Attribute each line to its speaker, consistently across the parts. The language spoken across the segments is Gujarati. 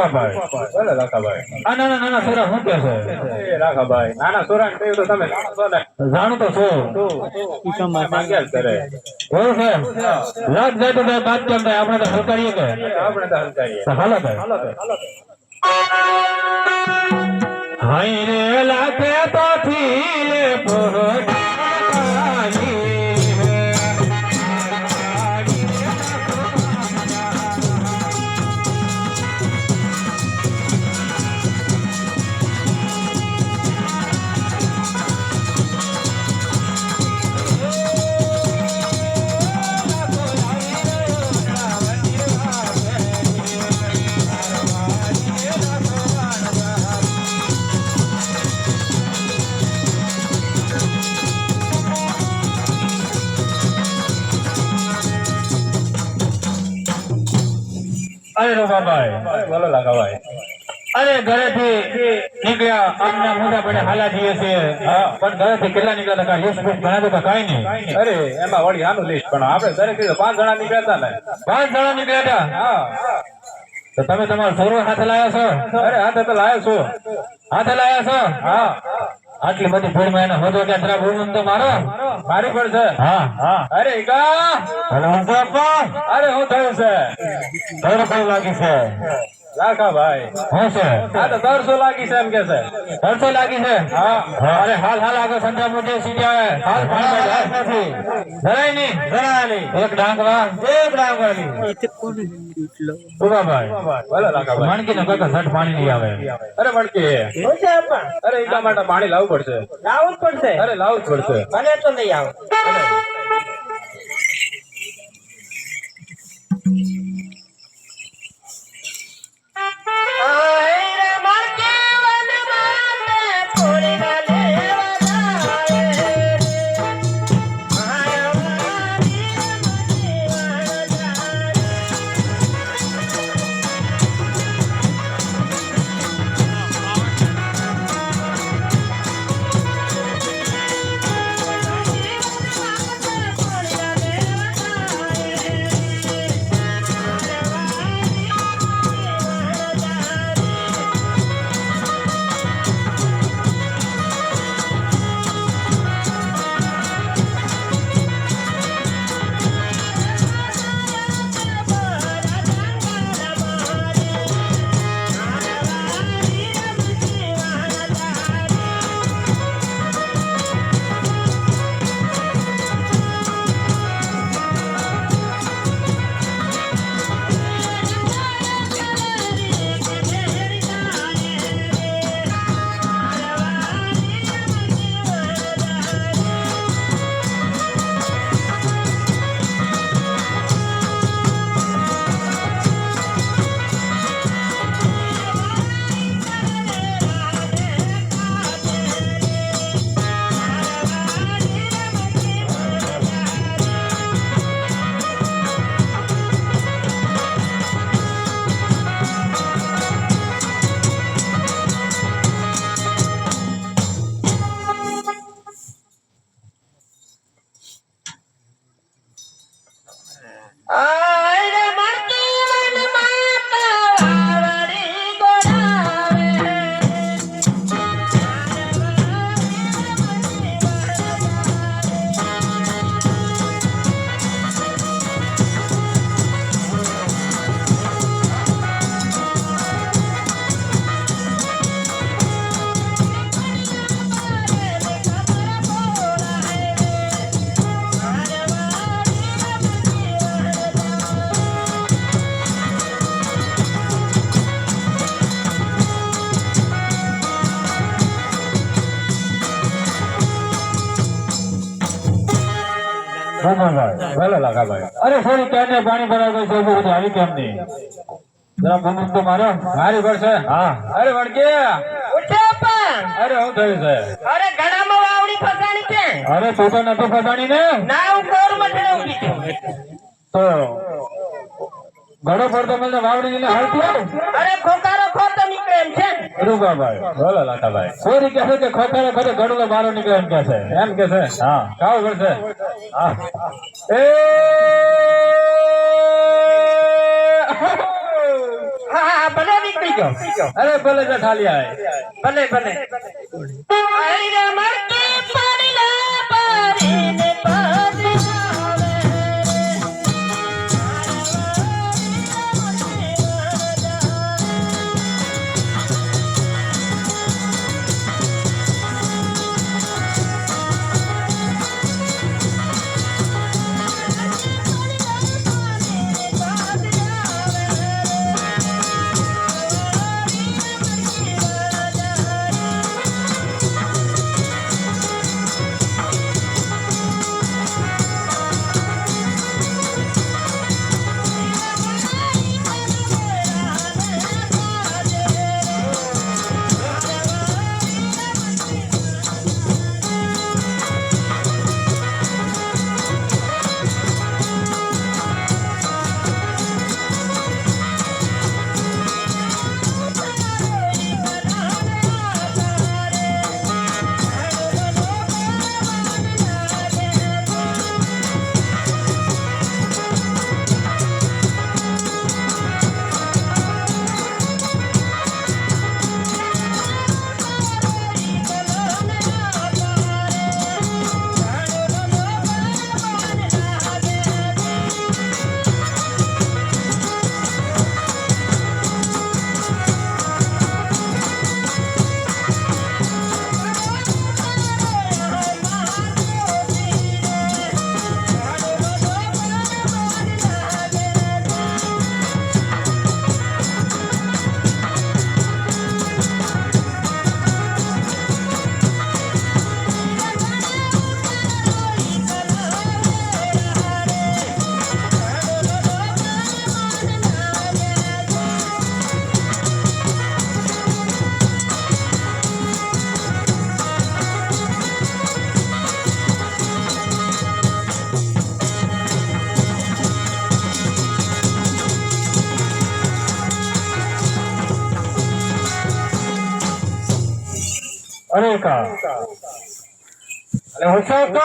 Speaker 1: રૂપાભાઈ
Speaker 2: બોલે લાખાભાઈ.
Speaker 1: આ નાના નાના છોરા શું કે છે
Speaker 2: એ લાખાભાઈ નાના છોરા ને કહ્યું તો તમે જાણો છો ને.
Speaker 1: જાણું તો છું
Speaker 2: માંગ્યા જ કરે.
Speaker 1: એવું છે રાત જાય તો બાદ કરતા આપણે તો હલકારીએ કે
Speaker 2: આપણે તો હલકારીએ.
Speaker 1: હાલો ભાઈ હાઈ રે લાખે તો થી પોહડાની અરે રૂપાભાઈ
Speaker 2: બોલો લાખાભાઈ.
Speaker 1: અરે ઘરેથી નીકળ્યા આમના મોટા પડે હાલા જઈએ છીએ પણ ઘરેથી કેટલા નીકળ્યા હતા લિસ્ટ ઘણા તો કઈ નહીં.
Speaker 2: અરે એમાં વળી આનું લિસ્ટ પણ આપણે દરેક 5 જણા નીકળ્યા હતા ને.
Speaker 1: 5 જણા નીકળ્યા હતા.
Speaker 2: હા
Speaker 1: તો તમે તમારો સર્વ હાથે લાયા છો?
Speaker 2: અરે હાથે તો લાયો છું.
Speaker 1: હાથે લાયા છો?
Speaker 2: હા
Speaker 1: આટલી બધી ભીડમાં એને હોદો કે જરા બોલું તો મારો
Speaker 2: મારી પણ છે.
Speaker 1: હા હા
Speaker 2: અરે ઈકા
Speaker 1: હલો બાપા
Speaker 2: અરે હું થયું છે
Speaker 1: ઘર કઈ લાગી છે
Speaker 2: લાખાભાઈ.
Speaker 1: હું છે
Speaker 2: આ તો 300 લાગી છે એમ કે છે.
Speaker 1: 300 લાગી છે.
Speaker 2: હા
Speaker 1: અરે હાલ હાલ આગળ સંધ્યા મોટી સીધી આવે હાલ ભાઈ હાલ નથી જરાય નહીં એક ડાંગવા રૂપાભાઈ
Speaker 2: બોલો લાખાભાઈ.
Speaker 1: માણકી ને કાકા સટ પાણી નહીં આવે.
Speaker 2: અરે મણકી અરે ઈકા માટે પાણી લાવવું પડશે.
Speaker 3: લાવવું જ પડશે.
Speaker 2: અરે લાવવું જ પડશે.
Speaker 3: મને તો નહીં આવે.
Speaker 2: બોલો લાખાભાઈ.
Speaker 1: અરે સોરી ક્યારે પાણી ભરાઈ ગયું છે બધું આવી કેમ નહીં જરા બોલું તો મારો
Speaker 2: મારી પડશે.
Speaker 1: હા
Speaker 2: અરે વણકી
Speaker 3: ઉઠે પણ.
Speaker 2: અરે હું થયું છે.
Speaker 3: અરે ગળામાં વાવડી ફસાણી છે.
Speaker 1: અરે તું તો નથી ફસાણી ને
Speaker 3: ના હું કોર મટે ઉભી છું.
Speaker 1: તો ઘડો પડતો મને વાવડી ને હાલતી
Speaker 3: અરે ખોકારો ખોતો નીકળે એમ છે.
Speaker 1: રૂપાભાઈ
Speaker 2: બોલો લાખાભાઈ.
Speaker 1: સોરી કહે છે કે ખોખારે ખરે ઘડો બારો નીકળે એમ કે છે
Speaker 2: એમ કે છે.
Speaker 1: હા
Speaker 2: ખાવું પડશે.
Speaker 1: હા
Speaker 2: એ
Speaker 3: હા હા ભલે નીકળી જાઓ
Speaker 2: અરે ભલે જો ઠાલિયા
Speaker 3: ભલે ભલે આઈરે મરકી પડલા પારીને પાદરાવે
Speaker 1: અરે કા અરે હોશો તો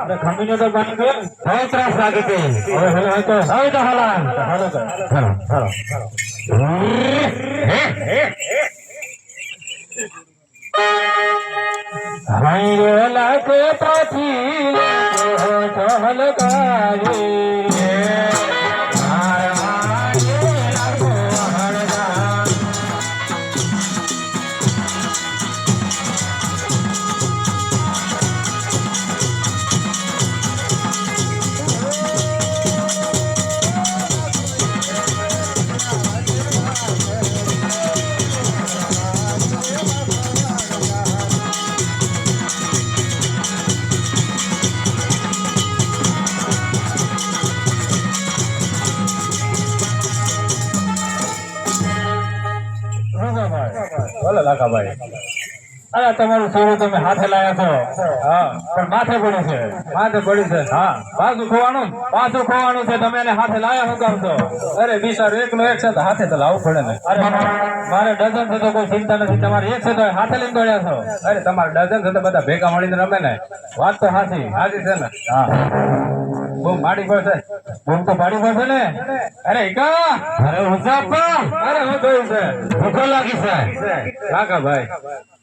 Speaker 1: અરે ખમીને તો બંધ કર હવે ત્રાસ લાગે છે હવે હવે તો હાલા હાલો હાઈ રે લાગે પાછી ચહલ ગાય
Speaker 2: ભલે લાખાભાઈ
Speaker 1: અરે તમારું સોરું તમે હાથે લાયા છો
Speaker 2: હા
Speaker 1: પણ માથે પડ્યું છે
Speaker 2: માથે પડી છે
Speaker 1: હા
Speaker 2: પાછું ખોવાનું
Speaker 1: છે તમે એને હાથે લાયા શું કામ છો
Speaker 2: અરે બિચારો એકનો એક છે તો હાથે તો લાવવું પડે ને
Speaker 1: અરે મારે ડઝન છે તો કોઈ ચિંતા નથી તમારે એક છે તો હાથે લઈને દોડ્યા છો
Speaker 2: અરે તમારે ડઝન છે તો બધા ભેગા મળીને રમે ને
Speaker 1: વાત તો સાચી
Speaker 2: હાજી છે ને
Speaker 1: હા
Speaker 2: બહુ માડી પડશે
Speaker 1: બૂમ તો પાડી પડશે ને
Speaker 2: અરે ઈકા
Speaker 1: અરે હુસાપા
Speaker 2: અરે હું જોયું છે
Speaker 1: ભૂખો લાગી છે
Speaker 2: લાખાભાઈ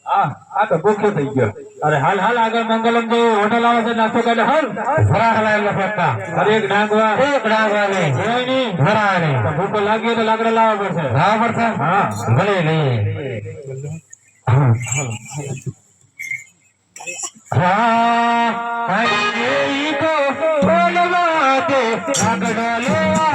Speaker 2: આ તો ભૂખ્યો થઈ ગયો
Speaker 1: અરે હાલ આગળ મંગલમ જો હોટલ આવે છે નાસ્તો કરે હાલ ફરા હલાયેલા ફરતા અરે એક ડાંગવા ને કોઈ નહીં ફરા ને તો ભૂખો લાગી તો લાકડા લાવવા પડશે હા ભલે નહીં લાકડા લેવા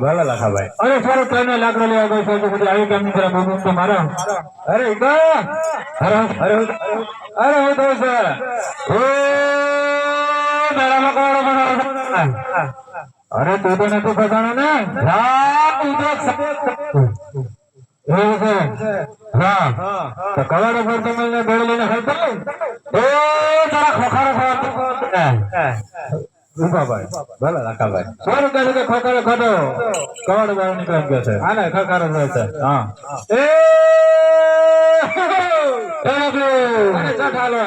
Speaker 2: ભલે લાખાભાઈ
Speaker 1: અરે સારું ટ્રેન લાકડો લેવા ગયો છે પછી આવી કેમ નીકળે બોલું તો મારા અરે ઈકા અરે અરે અરે હું તો સર ઓ મેળામાં કોડો બનાવો અરે તું તો નથી ફસાણો ને હા ઉદ્યોગ એવું છે હા તો કવાડો પર તમે દોડી લઈને હલતો ઓ તારા ખોખારો ખાતો
Speaker 2: રૂપાભાઈ ભલે લાખાભાઈ
Speaker 1: 100 રૂપિયા કે ખોખારો ખાતો કવાડો બહાર નીકળે એમ કે છે હા ને ખોખારો રહે છે હા એ અને ચટ હાલો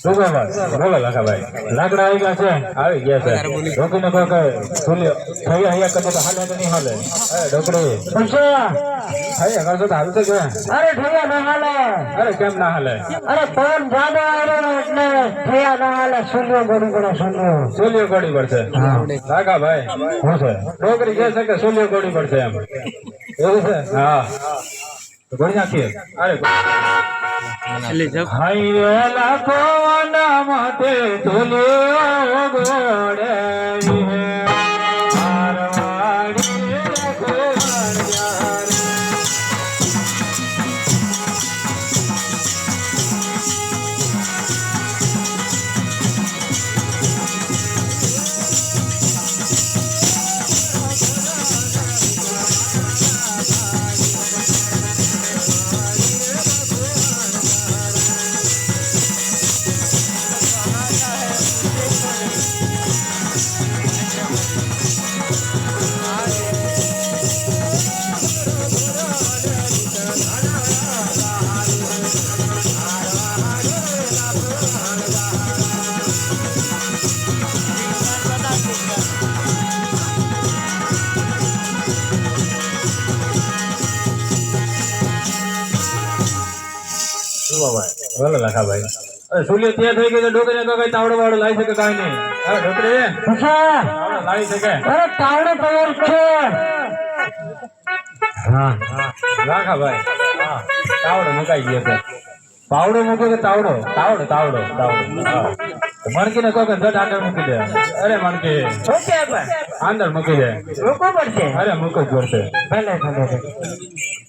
Speaker 2: બોલો લાખાભાઈ
Speaker 1: લાકડા આવી ગયા છે
Speaker 2: આવી ગયા છે
Speaker 1: રોકીને કહો કે સુલ્યો થયા અહીંયા કરતો તો હાલે કે નહીં હાલે ઢોકળી
Speaker 2: અહીંયા કરશો તો હાલ તો કે
Speaker 3: અરે ઠેયા ના હાલે
Speaker 2: અરે કેમ ના હાલે
Speaker 3: અરે ફોન જાદો આવ્યો એટલે ઠેયા ના હાલે સુન્યો ગોળી પડે સુન્યો
Speaker 2: સોલિયો ગોળી પડશે લાખાભાઈ
Speaker 1: શું છે
Speaker 2: છોકરી કહે છે કે સોલિયો ગોળી પડશે એમ
Speaker 1: એવું છે
Speaker 2: હા
Speaker 1: તો ગોળી નાખીએ
Speaker 2: અરે
Speaker 1: હાય લાખો ના માથે તુલ્યો ગોળે
Speaker 2: બોલો લાખાભાઈ
Speaker 1: અરે સુલ્યો ત્યાં થઈ ગઈ તો ઢોકળી તો કઈ તાવડો વાળો લાવી શકે કાંઈ નહીં
Speaker 2: અરે ઢોકળી
Speaker 1: તાવડો લાવી શકે
Speaker 3: અરે તાવડો તૈયાર છે
Speaker 1: હા
Speaker 2: લાખાભાઈ હા તાવડો મુકાઈ ગયો છે
Speaker 1: પાવડો મૂકો કે તાવડો
Speaker 2: તાવડો તાવડો તાવડો હા મણકી ને કહો કે જટ આગળ મૂકી દે. અરે મણકી
Speaker 3: શું છે પણ
Speaker 2: અંદર મૂકી દે.
Speaker 3: રોકવું પડશે
Speaker 2: અરે મૂકવું જ પડશે.
Speaker 3: ભલે ભલે